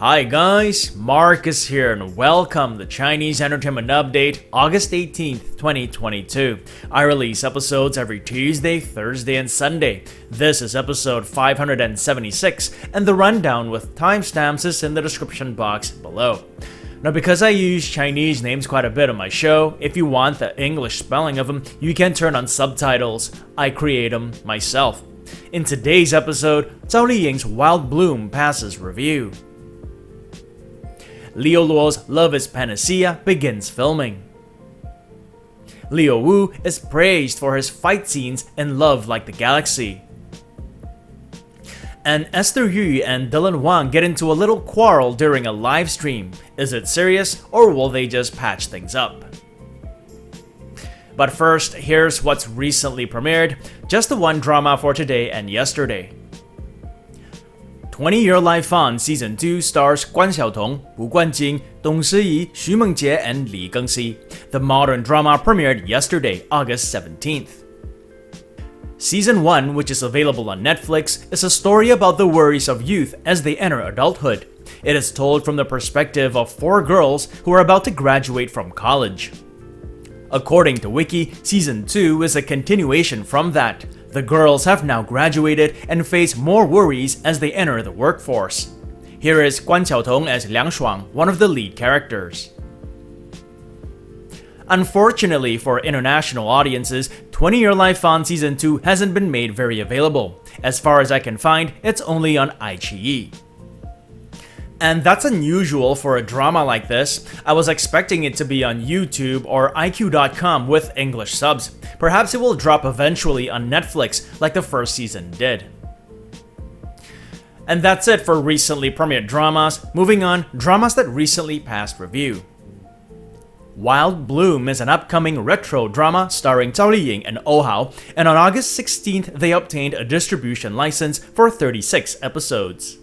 Hi guys, Marcus here and welcome to Chinese Entertainment Update, August 18th, 2022. I release episodes every Tuesday, Thursday, and Sunday. This is episode 576, and the rundown with timestamps is in the description box below. Now, because I use Chinese names quite a bit on my show, if you want the English spelling of them, you can turn on subtitles. I create them myself. In today's episode, Zhao Liying's Wild Bloom passes review. Leo Luo's Love is Panacea begins filming. Liu Wu is praised for his fight scenes in Love Like the Galaxy. And Esther Yu and Dylan Wang get into a little quarrel during a live stream. Is it serious, or will they just patch things up? But first, here's what's recently premiered, just the one drama for today and yesterday. 20 Year Life Fun Season 2 stars Guan Xiaotong, Wu Guanjing, Dong Shiyi, Xu Mengjie, and Li Gengxi. The modern drama premiered yesterday, August 17th. Season 1, which is available on Netflix, is a story about the worries of youth as they enter adulthood. It is told from the perspective of 4 girls who are about to graduate from college. According to Wiki, Season 2 is a continuation from that. The girls have now graduated and face more worries as they enter the workforce. Here is Guan Xiaotong as Liang Shuang, one of the lead characters. Unfortunately for international audiences, 20 Year Life Fun Season 2 hasn't been made very available. As far as I can find, it's only on iQIYI. And that's unusual for a drama like this. I was expecting it to be on YouTube or iq.com with English subs. Perhaps it will drop eventually on Netflix like the first season did. And that's it for recently premiered dramas. Moving on, dramas that recently passed review. Wild Bloom is an upcoming retro drama starring Zhao Liying and Oh Hao, and on August 16th they obtained a distribution license for 36 episodes.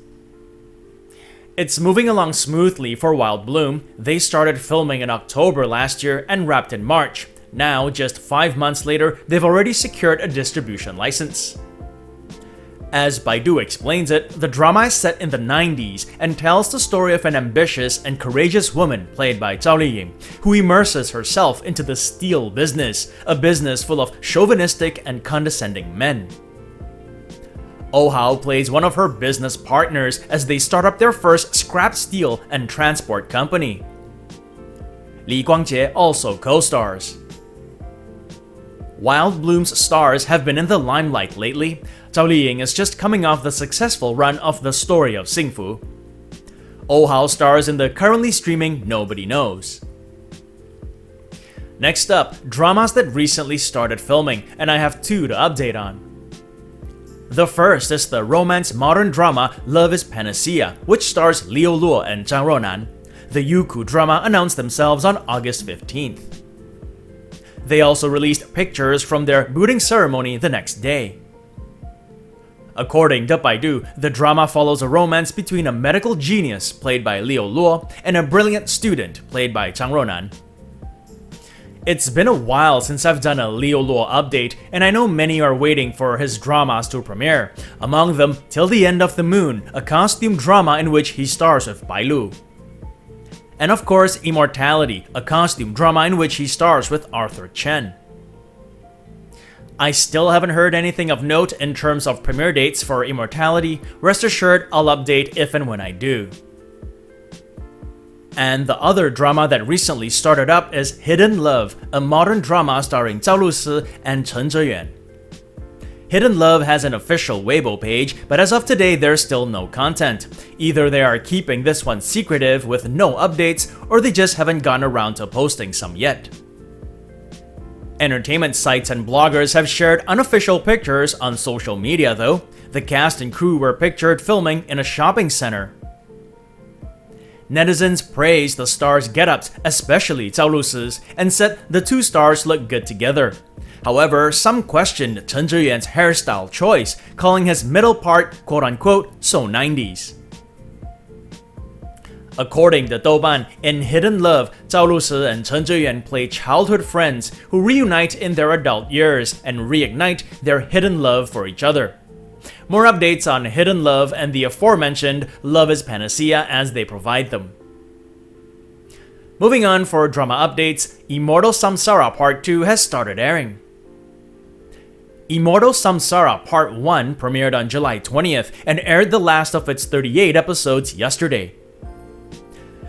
It's moving along smoothly for Wild Bloom. They started filming in October last year and wrapped in March. Now, just 5 months later, they've already secured a distribution license. As Baidu explains it, the drama is set in the 90s and tells the story of an ambitious and courageous woman played by Zhao Liying, who immerses herself into the steel business, a business full of chauvinistic and condescending men. Oh Hao plays one of her business partners as they start up their first scrap steel and transport company. Li Guangjie also co-stars. Wild Bloom's stars have been in the limelight lately. Zhao Liying is just coming off the successful run of The Story of Xingfu. Oh Hao stars in the currently streaming Nobody Knows. Next up, dramas that recently started filming, and I have 2 to update on. The first is the romance modern drama Love is Panacea, which stars Liu Luo and Zhang Ronan. The Youku drama announced themselves on August 15th. They also released pictures from their booting ceremony the next day. According to Baidu, the drama follows a romance between a medical genius played by Liu Luo and a brilliant student played by Zhang Ronan. It's been a while since I've done a Liu Luo update, and I know many are waiting for his dramas to premiere. Among them, Till the End of the Moon, a costume drama in which he stars with Bai Lu. And of course, Immortality, a costume drama in which he stars with Arthur Chen. I still haven't heard anything of note in terms of premiere dates for Immortality. Rest assured, I'll update if and when I do. And the other drama that recently started up is Hidden Love, a modern drama starring Zhao Lusi and Chen Zheyuan. Hidden Love has an official Weibo page, but as of today there's still no content. Either they are keeping this one secretive with no updates, or they just haven't gotten around to posting some yet. Entertainment sites and bloggers have shared unofficial pictures on social media though. The cast and crew were pictured filming in a shopping center. Netizens praised the stars' get-ups, especially Zhao Lusi's, and said the 2 stars look good together. However, some questioned Chen Zheyuan's hairstyle choice, calling his middle part quote-unquote so 90s. According to Douban, in Hidden Love, Zhao Lusi and Chen Zheyuan play childhood friends who reunite in their adult years and reignite their hidden love for each other. More updates on Hidden Love and the aforementioned Love is Panacea as they provide them. Moving on for drama updates, Immortal Samsara Part 2 has started airing. Immortal Samsara Part 1 premiered on July 20th and aired the last of its 38 episodes yesterday.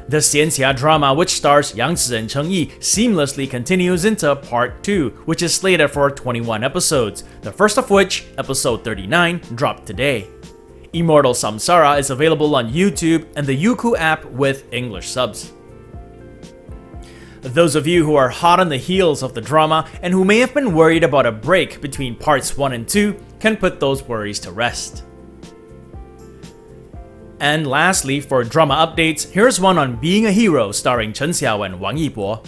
The xianxia drama, which stars Yang Zi and Cheng Yi, seamlessly continues into Part 2, which is slated for 21 episodes, the first of which, episode 39, dropped today. Immortal Samsara is available on YouTube and the Youku app with English subs. Those of you who are hot on the heels of the drama and who may have been worried about a break between parts 1 and 2 can put those worries to rest. And lastly, for drama updates, here's one on Being a Hero starring Chen Xiao and Wang Yibo.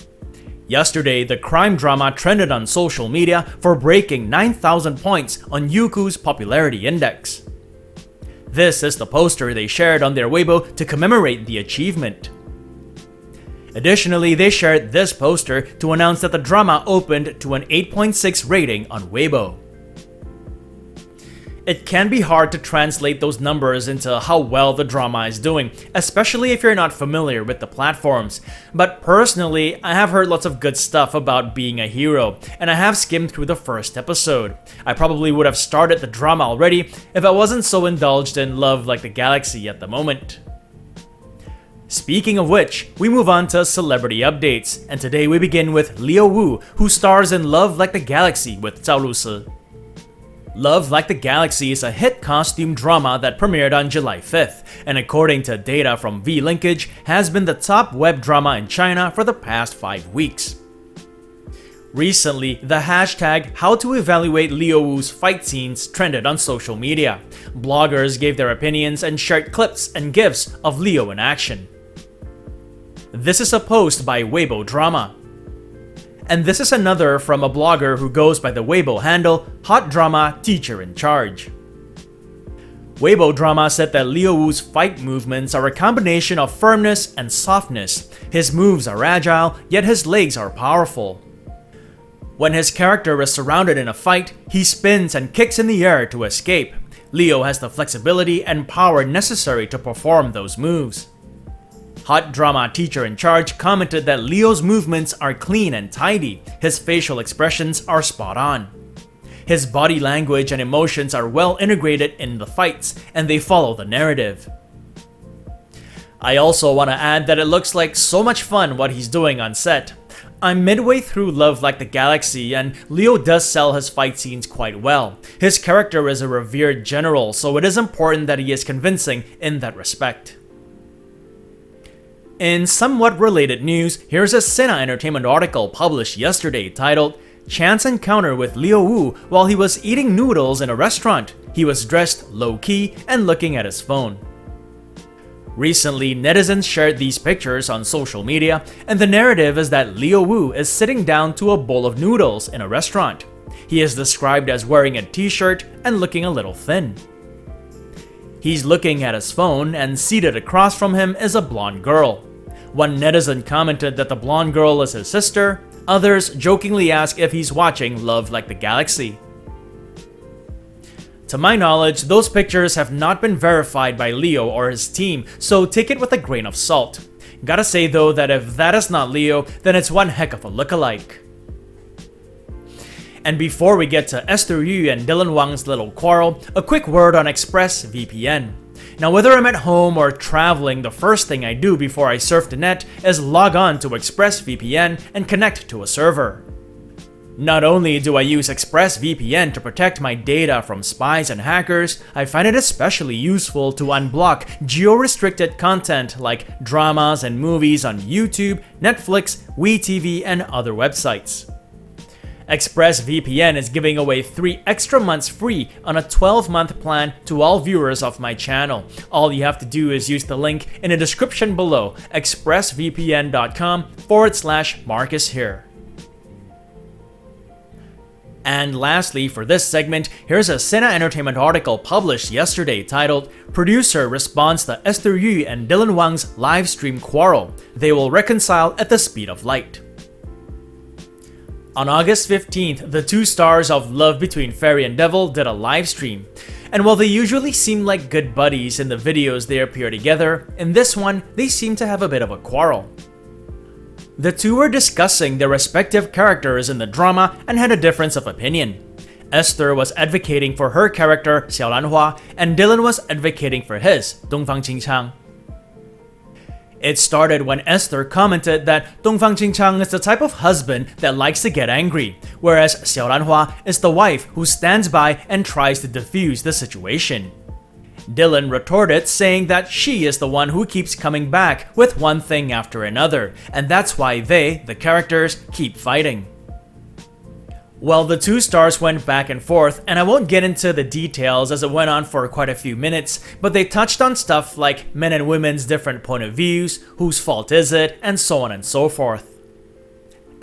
Yesterday, the crime drama trended on social media for breaking 9,000 points on Youku's popularity index. This is the poster they shared on their Weibo to commemorate the achievement. Additionally, they shared this poster to announce that the drama opened to an 8.6 rating on Weibo. It can be hard to translate those numbers into how well the drama is doing, especially if you're not familiar with the platforms. But personally, I have heard lots of good stuff about Being a Hero, and I have skimmed through the first episode. I probably would have started the drama already if I wasn't so indulged in Love Like the Galaxy at the moment. Speaking of which, we move on to celebrity updates, and today we begin with Leo Wu, who stars in Love Like the Galaxy with Zhao Lusi. Love Like the Galaxy is a hit costume drama that premiered on July 5th, and according to data from V-Linkage, has been the top web drama in China for the past 5 weeks. Recently, the hashtag #HowToEvaluate Leo Wu's fight scenes trended on social media. Bloggers gave their opinions and shared clips and GIFs of Leo in action. This is a post by Weibo Drama. And this is another from a blogger who goes by the Weibo handle Hot Drama Teacher in Charge. Weibo Drama said that Leo Wu's fight movements are a combination of firmness and softness. His moves are agile, yet his legs are powerful. When his character is surrounded in a fight, he spins and kicks in the air to escape. Leo has the flexibility and power necessary to perform those moves. Hot Drama Teacher in Charge commented that Leo's movements are clean and tidy. His facial expressions are spot on. His body language and emotions are well integrated in the fights, and they follow the narrative. I also want to add that it looks like so much fun what he's doing on set. I'm midway through Love Like the Galaxy, and Leo does sell his fight scenes quite well. His character is a revered general, so it is important that he is convincing in that respect. In somewhat related news, here's a Sina Entertainment article published yesterday titled, "Chance Encounter with Leo Wu While He Was Eating Noodles in a Restaurant. He was dressed low-key and looking at his phone." Recently, netizens shared these pictures on social media, and the narrative is that Leo Wu is sitting down to a bowl of noodles in a restaurant. He is described as wearing a t-shirt and looking a little thin. He's looking at his phone, and seated across from him is a blonde girl. One netizen commented that the blonde girl is his sister. Others jokingly ask if he's watching Love Like the Galaxy. To my knowledge, those pictures have not been verified by Leo or his team, so take it with a grain of salt. Gotta say though that if that is not Leo, then it's one heck of a lookalike. And before we get to Esther Yu and Dylan Wang's little quarrel, a quick word on Express VPN. Now, whether I'm at home or traveling, the first thing I do before I surf the net is log on to Express VPN and connect to a server. Not only do I use Express VPN to protect my data from spies and hackers, I find it especially useful to unblock geo-restricted content like dramas and movies on YouTube, Netflix, WeTV, and other websites. ExpressVPN is giving away 3 extra months free on a 12-month plan to all viewers of my channel. All you have to do is use the link in the description below, expressvpn.com/Marcus here. And lastly, for this segment, here's a Sina Entertainment article published yesterday titled, "Producer Responds to Esther Yu and Dylan Wang's Livestream Quarrel. They Will Reconcile at the Speed of Light." On August 15th, the 2 stars of Love Between Fairy and Devil did a live stream. And while they usually seem like good buddies in the videos they appear together, in this one, they seem to have a bit of a quarrel. The two were discussing their respective characters in the drama and had a difference of opinion. Esther was advocating for her character, Xiao Lanhua, and Dylan was advocating for his, Dongfang Qingchang. It started when Esther commented that Dongfang Qingchang is the type of husband that likes to get angry, whereas Xiao Lanhua is the wife who stands by and tries to defuse the situation. Dylan retorted saying that she is the one who keeps coming back with one thing after another, and that's why they, the characters, keep fighting. Well, the two stars went back and forth, and I won't get into the details as it went on for quite a few minutes, but they touched on stuff like men and women's different point of views, whose fault is it, and so on and so forth.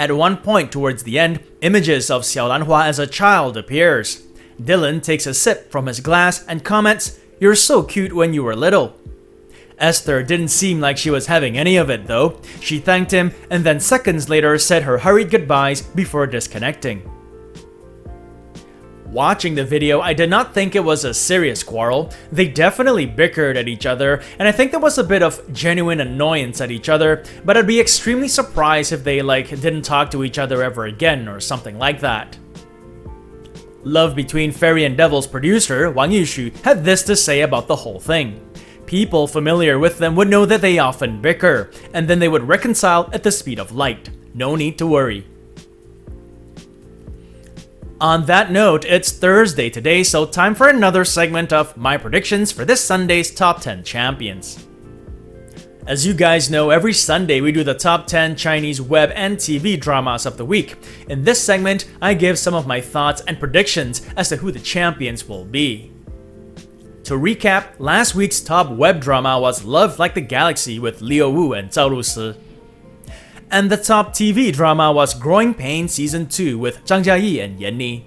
At one point towards the end, images of Xiao Lanhua as a child appears. Dylan takes a sip from his glass and comments, "You're so cute when you were little." Esther didn't seem like she was having any of it though. She thanked him and then seconds later said her hurried goodbyes before disconnecting. Watching the video, I did not think it was a serious quarrel. They definitely bickered at each other, and I think there was a bit of genuine annoyance at each other, but I'd be extremely surprised if they didn't talk to each other ever again or something like that. Love Between Fairy and Devil's producer, Wang Yushu, had this to say about the whole thing. People familiar with them would know that they often bicker, and then they would reconcile at the speed of light. No need to worry. On that note, it's Thursday today, so time for another segment of my predictions for this Sunday's Top 10 Champions. As you guys know, every Sunday we do the top 10 Chinese web and TV dramas of the week. In this segment, I give some of my thoughts and predictions as to who the champions will be. To recap, last week's top web drama was Love Like the Galaxy with Liu Wu and Zhao Lusi. And the top TV drama was Growing Pains Season 2 with Zhang Jiayi and Yan Ni.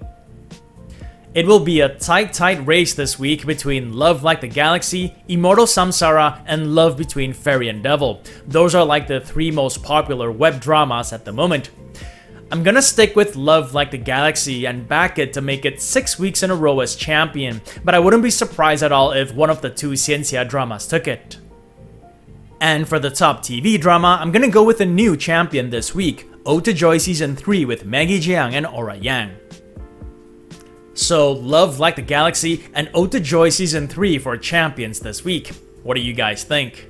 It will be a tight race this week between Love Like the Galaxy, Immortal Samsara, and Love Between Fairy and Devil. Those are like the three most popular web dramas at the moment. I'm gonna stick with Love Like the Galaxy and back it to make it 6 weeks in a row as champion, but I wouldn't be surprised at all if one of the two Xianxia dramas took it. And for the top TV drama, I'm gonna go with a new champion this week, Ode to Joy Season 3 with Maggie Jiang and Aura Yang. So, Love Like the Galaxy and Ode to Joy Season 3 for champions this week. What do you guys think?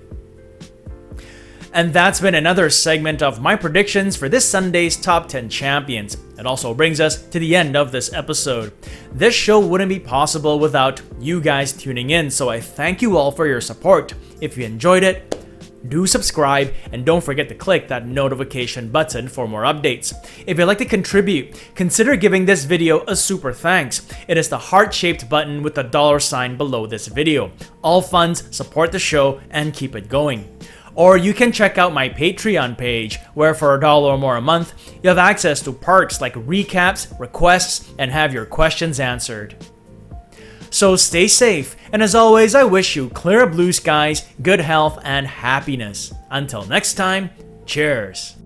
And that's been another segment of my predictions for this Sunday's Top 10 Champions. It also brings us to the end of this episode. This show wouldn't be possible without you guys tuning in, so I thank you all for your support. If you enjoyed it, do subscribe and don't forget to click that notification button for more updates. If you'd like to contribute, consider giving this video a super thanks. It is the heart-shaped button with the $sign below this video. All funds support the show and keep it going. Or you can check out my Patreon page, where for $1 or more a month, you have access to perks like recaps, requests, and have your questions answered. So stay safe, and as always, I wish you clear blue skies, good health, and happiness. Until next time, cheers!